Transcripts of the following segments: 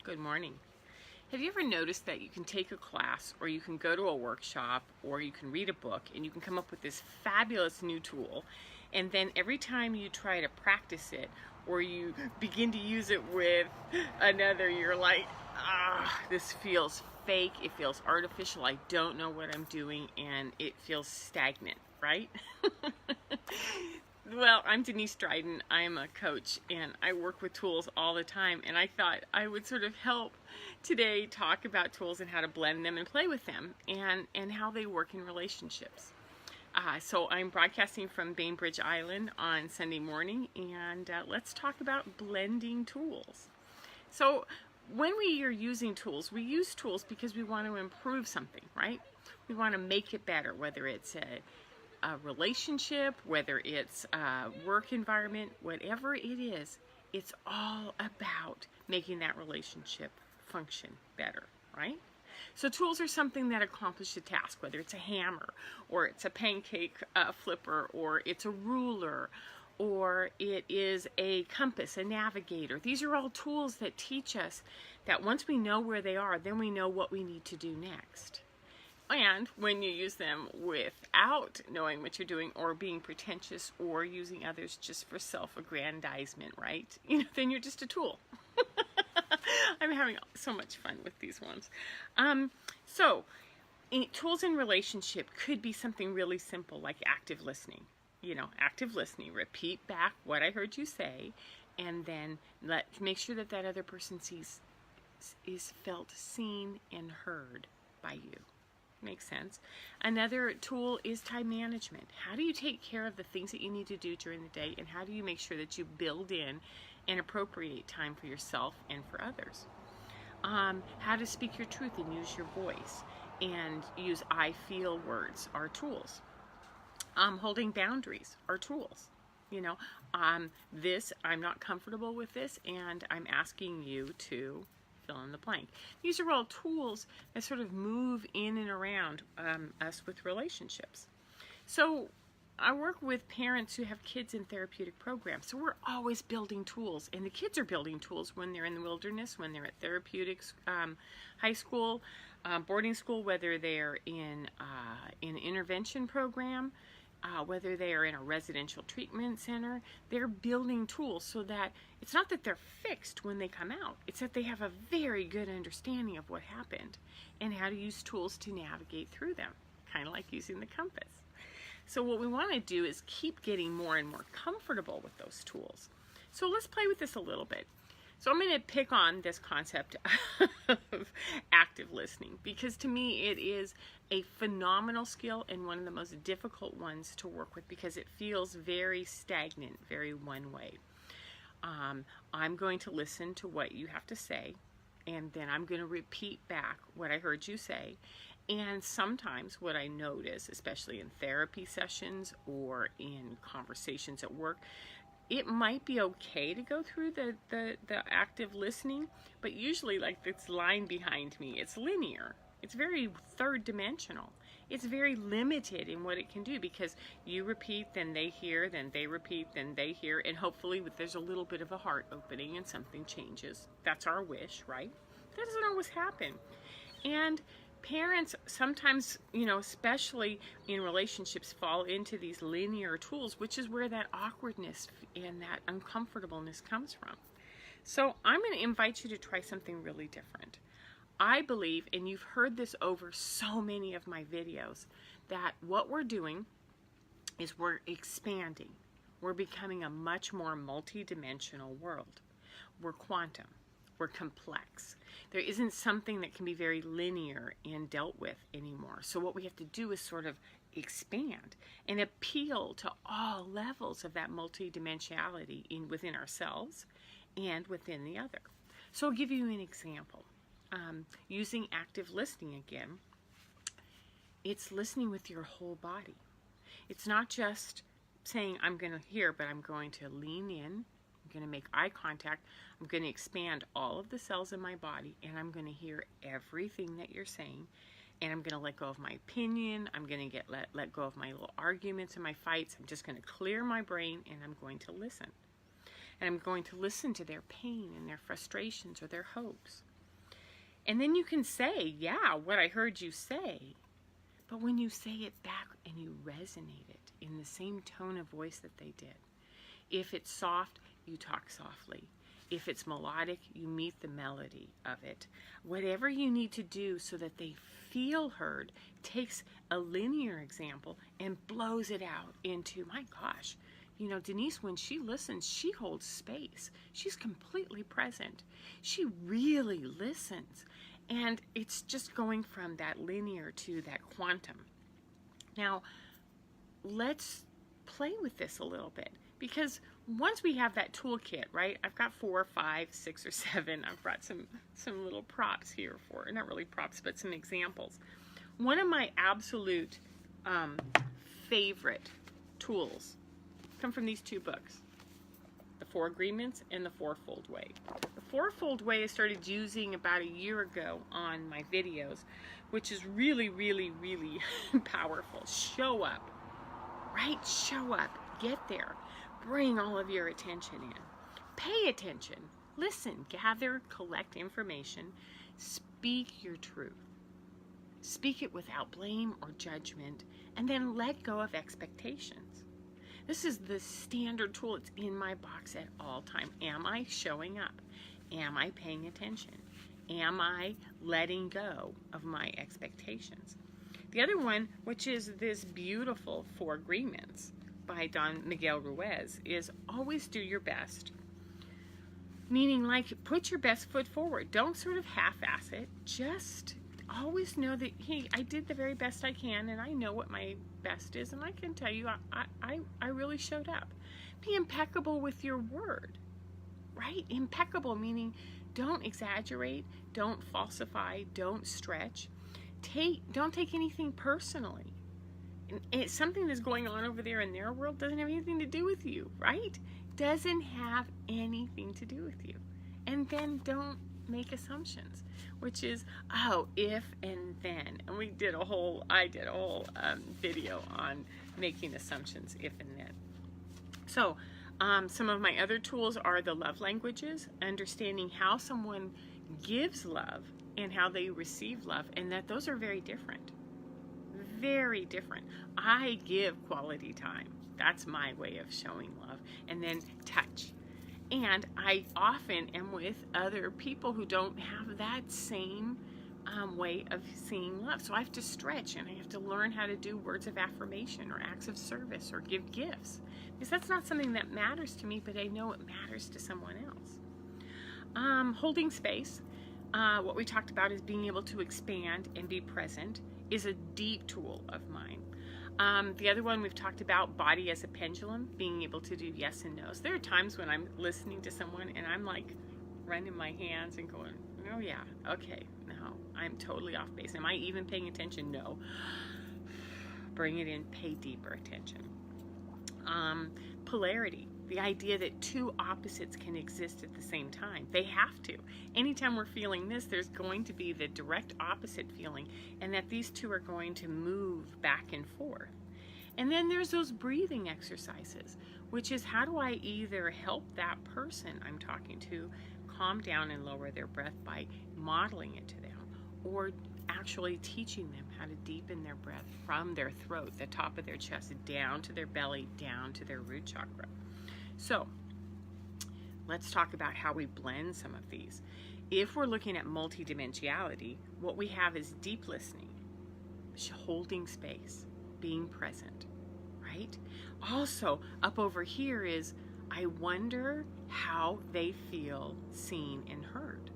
Good morning. Have you ever noticed that you can take a class or you can go to a workshop or you can read a book and you can come up with this fabulous new tool, and then every time you try to practice it or you begin to use it with another, you're like, this feels fake, it feels artificial, I don't know what I'm doing, and it feels stagnant, right? Well, I'm Denise Dryden. I'm a coach and I work with tools all the time, and I thought I would sort of help today talk about tools and how to blend them and play with them and how they work in relationships. So I'm broadcasting from Bainbridge Island on Sunday morning, and let's talk about blending tools. So when we are using tools, we use tools because we want to improve something, right? We want to make it better, whether it's a relationship, whether it's a work environment, whatever it is, it's all about making that relationship function better, right? So tools are something that accomplish a task, whether it's a hammer, or it's a pancake flipper, or it's a ruler, or it is a compass, a navigator. These are all tools that teach us that once we know where they are, then we know what we need to do next. And when you use them without knowing what you're doing, or being pretentious, or using others just for self-aggrandizement, right? Then you're just a tool. I'm having so much fun with these ones. Tools in relationship could be something really simple like active listening. Active listening. Repeat back what I heard you say, and then make sure that that other person is felt seen and heard by you. Makes sense. Another tool is time management. How do you take care of the things that you need to do during the day, and how do you make sure that you build in and appropriate time for yourself and for others? How to speak your truth and use your voice, and use I feel words are tools. Holding boundaries are tools. I'm not comfortable with this, and I'm asking you to fill in the blank. These are all tools that sort of move in and around us with relationships. So I work with parents who have kids in therapeutic programs. So we're always building tools, and the kids are building tools when they're in the wilderness, when they're at therapeutics, high school, boarding school, whether they're in an intervention program, whether they are in a residential treatment center. They're building tools so that it's not that they're fixed when they come out, it's that they have a very good understanding of what happened and how to use tools to navigate through them, kind of like using the compass. So what we want to do is keep getting more and more comfortable with those tools. So let's play with this a little bit. So I'm going to pick on this concept of active listening, because to me it is a phenomenal skill and one of the most difficult ones to work with, because it feels very stagnant, very one way. I'm going to listen to what you have to say, and then I'm going to repeat back what I heard you say. And sometimes what I notice, especially in therapy sessions or in conversations at work, it might be okay to go through the active listening, but usually, like this line behind me, it's linear. It's very third dimensional. It's very limited in what it can do, because you repeat, then they hear, then they repeat, then they hear, and hopefully there's a little bit of a heart opening and something changes. That's our wish, right? That doesn't always happen. And parents sometimes, especially in relationships, fall into these linear tools, which is where that awkwardness and that uncomfortableness comes from. So I'm going to invite you to try something really different. I believe, and you've heard this over so many of my videos, that what we're doing is we're expanding. We're becoming a much more multi-dimensional world. We're quantum. We're complex. There isn't something that can be very linear and dealt with anymore. So what we have to do is sort of expand and appeal to all levels of that multidimensionality within ourselves and within the other. So I'll give you an example. Using active listening again, it's listening with your whole body. It's not just saying, I'm going to hear, but I'm going to lean in. I'm going to make eye contact. I'm going to expand all of the cells in my body, and I'm going to hear everything that you're saying, and I'm going to let go of my opinion. I'm going to let go of my little arguments and my fights. I'm just going to clear my brain, and I'm going to listen. And I'm going to listen to their pain and their frustrations or their hopes. And then you can say, yeah, what I heard you say. But when you say it back and you resonate it in the same tone of voice that they did. If it's soft, you talk softly. If it's melodic, you meet the melody of it. Whatever you need to do so that they feel heard takes a linear example and blows it out into, my gosh, you know, Denise, when she listens, she holds space. She's completely present. She really listens. And it's just going from that linear to that quantum. Now, let's play with this a little bit, because once we have that toolkit, right? I've got 4, 5, 6, or 7. I've brought some little props here for, not really props, but some examples. One of my absolute favorite tools come from these 2 books, The 4 Agreements and The Fourfold Way. The Fourfold Way I started using about a year ago on my videos, which is really, really, really powerful. Show up, right? Show up, get there, bring all of your attention in, pay attention, listen, gather, collect information, speak your truth. Speak it without blame or judgment, and then let go of expectations. This is the standard tool. It's in my box at all time. Am I showing up? Am I paying attention? Am I letting go of my expectations? The other one, which is this beautiful 4 Agreements by Don Miguel Ruiz, is always do your best. Meaning, like, put your best foot forward. Don't sort of half-ass it. Just always know that, hey, I did the very best I can, and I know what my best is, and I can tell you I really showed up. Be impeccable with your word, right? Impeccable, meaning don't exaggerate, don't falsify, don't stretch. Don't take anything personally. And something that's going on over there in their world doesn't have anything to do with you, right? Doesn't have anything to do with you. And then don't make assumptions, which is, oh, if and then. And I did a whole video on making assumptions, if and then. So some of my other tools are the love languages, understanding how someone gives love and how they receive love, and that those are very different. Very different. I give quality time. That's my way of showing love. And then touch. And I often am with other people who don't have that same way of seeing love. So I have to stretch, and I have to learn how to do words of affirmation or acts of service or give gifts. Because that's not something that matters to me, but I know it matters to someone else. Holding space. What we talked about is being able to expand and be present is a deep tool of mine. The other one we've talked about, body as a pendulum, being able to do yes and no's. There are times when I'm listening to someone and I'm like running my hands and going, oh yeah, okay, no, I'm totally off base. Am I even paying attention? No. Bring it in, pay deeper attention. Polarity, the idea that 2 opposites can exist at the same time. They have to. Anytime we're feeling this, there's going to be the direct opposite feeling, and that these 2 are going to move back and forth. And then there's those breathing exercises, which is how do I either help that person I'm talking to calm down and lower their breath by modeling it to them, or actually teaching them how to deepen their breath from their throat, the top of their chest, down to their belly, down to their root chakra. So let's talk about how we blend some of these. If we're looking at multidimensionality, what we have is deep listening, holding space, being present, right? Also, up over here is, I wonder how they feel seen and heard.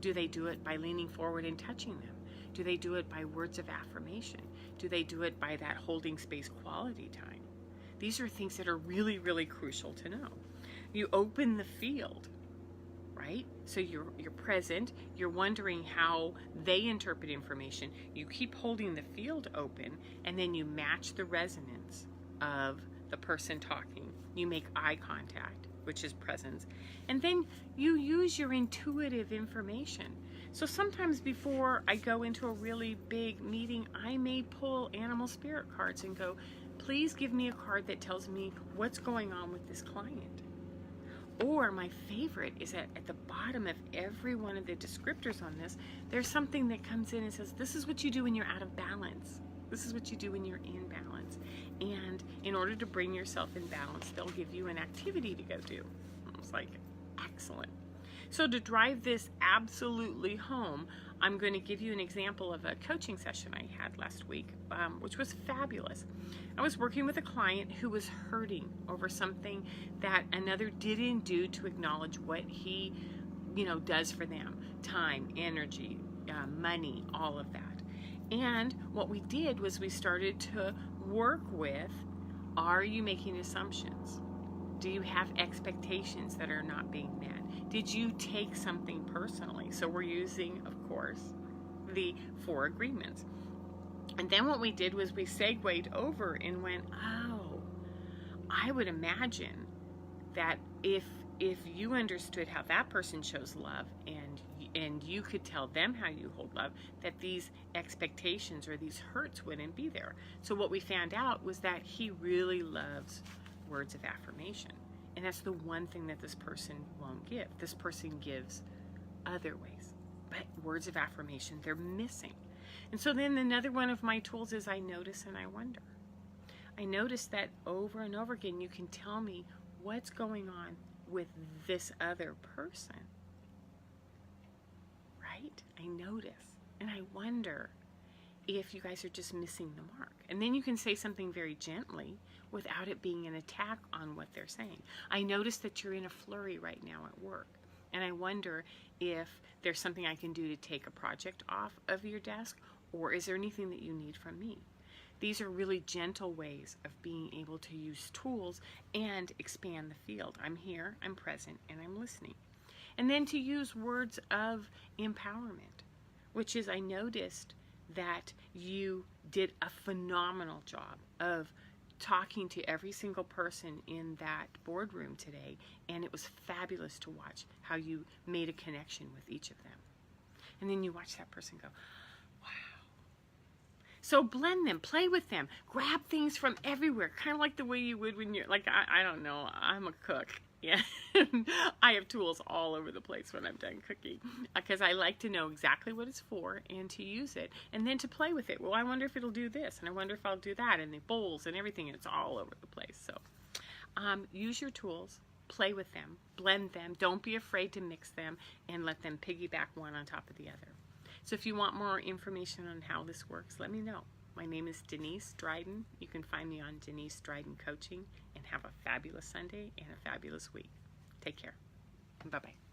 Do they do it by leaning forward and touching them? Do they do it by words of affirmation? Do they do it by that holding space quality time? These are things that are really, really crucial to know. You open the field, right? So you're present, you're wondering how they interpret information, you keep holding the field open, and then you match the resonance of the person talking. You make eye contact, which is presence, and then you use your intuitive information. So sometimes before I go into a really big meeting, I may pull animal spirit cards and go, please give me a card that tells me what's going on with this client. Or my favorite is that at the bottom of every one of the descriptors on this, there's something that comes in and says, this is what you do when you're out of balance. This is what you do when you're in balance. And in order to bring yourself in balance, they'll give you an activity to go do. It's like, excellent. So to drive this absolutely home, I'm going to give you an example of a coaching session I had last week, which was fabulous. I was working with a client who was hurting over something that another didn't do to acknowledge what he, does for them. Time, energy, money, all of that. And what we did was we started to work with, are you making assumptions? Do you have expectations that are not being met? Did you take something personally? So we're using, of course, the 4 agreements. And then what we did was we segued over and went, oh, I would imagine that if you understood how that person shows love and you could tell them how you hold love, that these expectations or these hurts wouldn't be there. So what we found out was that he really loves words of affirmation. And that's the one thing that this person won't give. This person gives other ways. But words of affirmation, they're missing. And so then another one of my tools is I notice and I wonder. I notice that over and over again, you can tell me what's going on with this other person. Right? I notice. And I wonder if you guys are just missing the mark. And then you can say something very gently without it being an attack on what they're saying. I notice that you're in a flurry right now at work. And I wonder if there's something I can do to take a project off of your desk, or is there anything that you need from me? These are really gentle ways of being able to use tools and expand the field. I'm here, I'm present, and I'm listening. And then to use words of empowerment, which is I noticed that you did a phenomenal job of talking to every single person in that boardroom today, and it was fabulous to watch how you made a connection with each of them. And then you watch that person go, wow. So blend them, play with them, grab things from everywhere, kind of like the way you would when you're, like, I don't know, I'm a cook. Yeah, I have tools all over the place when I'm done cooking because I like to know exactly what it's for and to use it and then to play with it. Well, I wonder if it'll do this and I wonder if I'll do that, and the bowls and everything, and it's all over the place. So use your tools, play with them, blend them. Don't be afraid to mix them and let them piggyback one on top of the other. So if you want more information on how this works, let me know. My name is Denise Dryden. You can find me on Denise Dryden Coaching, and have a fabulous Sunday and a fabulous week. Take care. Bye-bye.